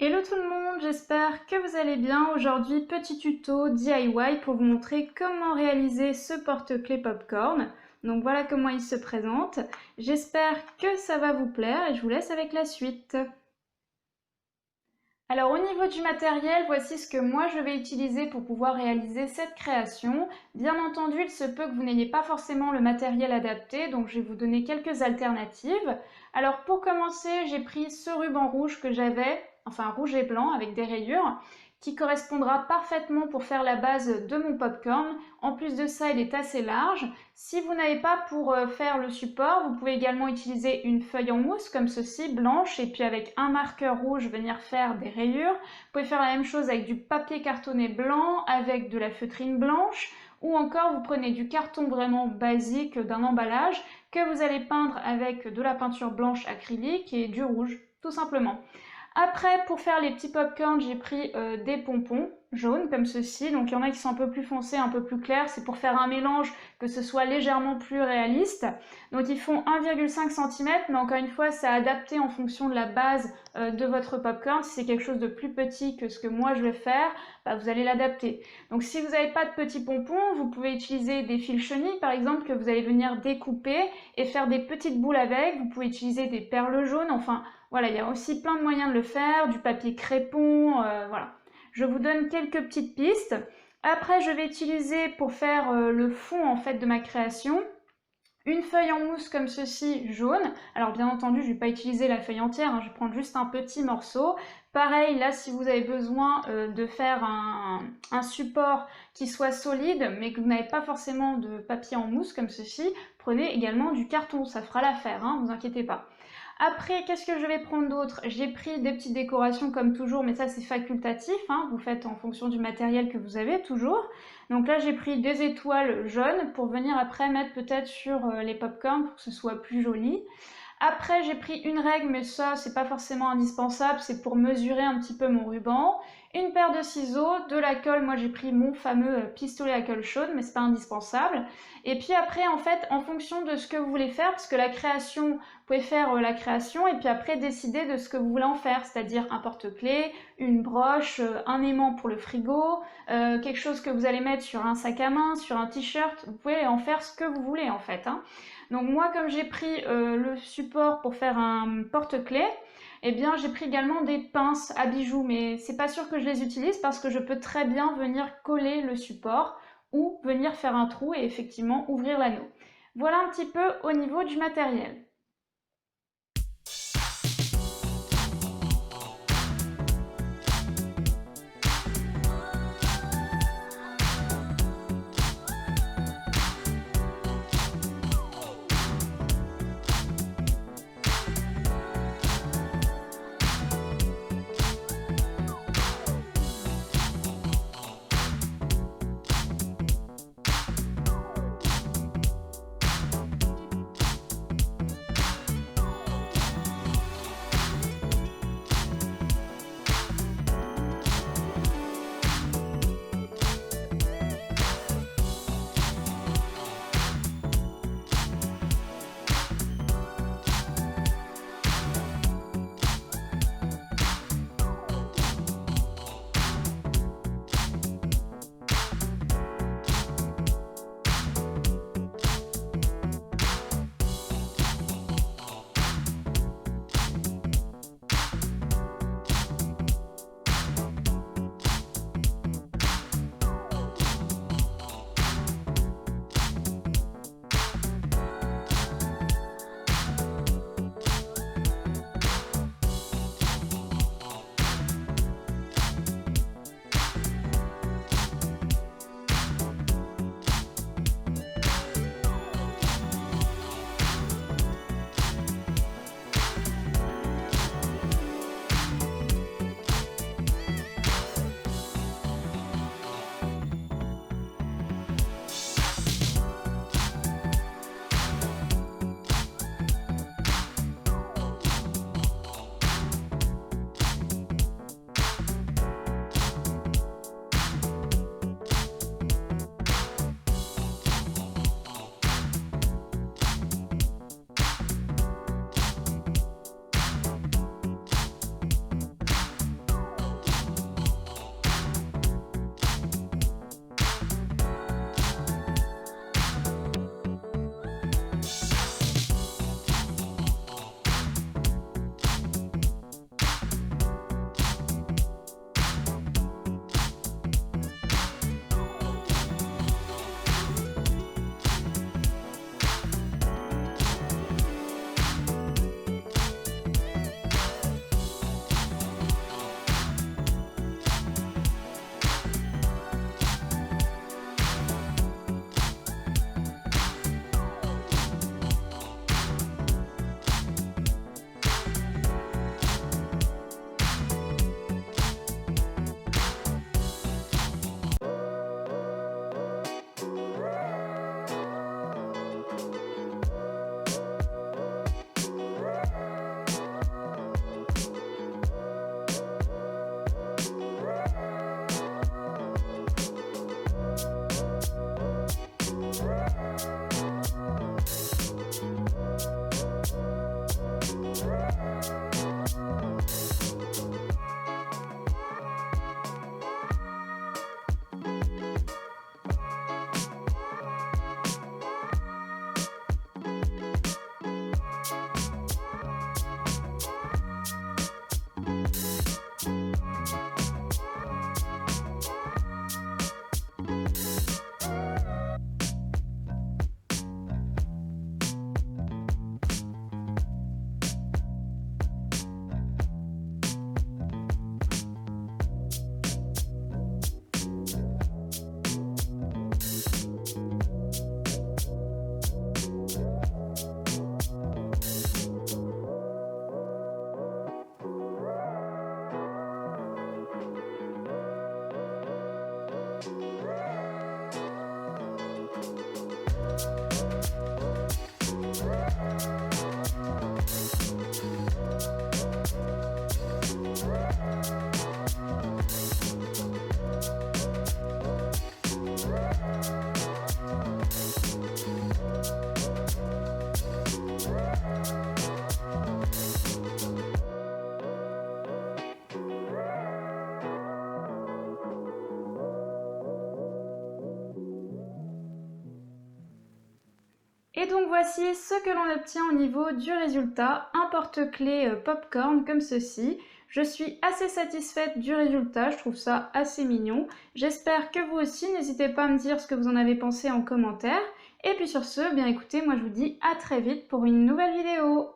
Hello tout le monde, j'espère que vous allez bien. Aujourd'hui, petit tuto DIY pour vous montrer comment réaliser ce porte-clés popcorn. Donc voilà comment il se présente. J'espère que ça va vous plaire et je vous laisse avec la suite. Alors au niveau du matériel, voici ce que moi je vais utiliser pour pouvoir réaliser cette création. Bien entendu, il se peut que vous n'ayez pas forcément le matériel adapté, donc je vais vous donner quelques alternatives. Alors pour commencer, j'ai pris ce ruban rouge que j'avais, enfin rouge et blanc avec des rayures, qui correspondra parfaitement pour faire la base de mon popcorn. En plus de ça, il est assez large. Si vous n'avez pas pour faire le support, vous pouvez également utiliser une feuille en mousse comme ceci, blanche, et puis avec un marqueur rouge venir faire des rayures. Vous pouvez faire la même chose avec du papier cartonné blanc, avec de la feutrine blanche, ou encore vous prenez du carton vraiment basique d'un emballage que vous allez peindre avec de la peinture blanche acrylique et du rouge, tout simplement. Après, pour faire les petits popcorn, j'ai pris des pompons jaunes comme ceci. Donc il y en a qui sont un peu plus foncés, un peu plus clairs. C'est pour faire un mélange que ce soit légèrement plus réaliste. Donc ils font 1,5 cm, mais encore une fois, c'est adapté en fonction de la base de votre popcorn. Si c'est quelque chose de plus petit que ce que moi je vais faire, bah, vous allez l'adapter. Donc si vous n'avez pas de petits pompons, vous pouvez utiliser des fils chenilles par exemple que vous allez venir découper et faire des petites boules avec. Vous pouvez utiliser des perles jaunes, enfin voilà, il y a aussi plein de moyens de le faire, du papier crépon, voilà. Je vous donne quelques petites pistes. Après, je vais utiliser pour faire le fond en fait de ma création une feuille en mousse comme ceci, jaune. Alors bien entendu, je ne vais pas utiliser la feuille entière, hein, je vais prendre juste un petit morceau. Pareil, là, si vous avez besoin de faire un support qui soit solide, mais que vous n'avez pas forcément de papier en mousse comme ceci, prenez également du carton, ça fera l'affaire, hein, vous inquiétez pas. Après, qu'est-ce que je vais prendre d'autre? J'ai pris des petites décorations comme toujours, mais ça c'est facultatif, hein, vous faites en fonction du matériel que vous avez toujours. Donc là j'ai pris des étoiles jaunes pour venir après mettre peut-être sur les popcorn pour que ce soit plus joli. Après, j'ai pris une règle, mais ça, c'est pas forcément indispensable, c'est pour mesurer un petit peu mon ruban. Une paire de ciseaux, de la colle, moi j'ai pris mon fameux pistolet à colle chaude, mais c'est pas indispensable. Et puis après, en fait, en fonction de ce que vous voulez faire, parce que la création, vous pouvez faire la création, et puis après décider de ce que vous voulez en faire, c'est-à-dire un porte-clés, une broche, un aimant pour le frigo, quelque chose que vous allez mettre sur un sac à main, sur un t-shirt, vous pouvez en faire ce que vous voulez en fait, hein. Donc moi, comme j'ai pris le support pour faire un porte-clés, eh bien j'ai pris également des pinces à bijoux, mais c'est pas sûr que je les utilise parce que je peux très bien venir coller le support ou venir faire un trou et effectivement ouvrir l'anneau. Voilà un petit peu au niveau du matériel. Et donc voici ce que l'on obtient au niveau du résultat, un porte-clés popcorn comme ceci. Je suis assez satisfaite du résultat, je trouve ça assez mignon. J'espère que vous aussi, n'hésitez pas à me dire ce que vous en avez pensé en commentaire. Et puis sur ce, bien écoutez, moi je vous dis à très vite pour une nouvelle vidéo.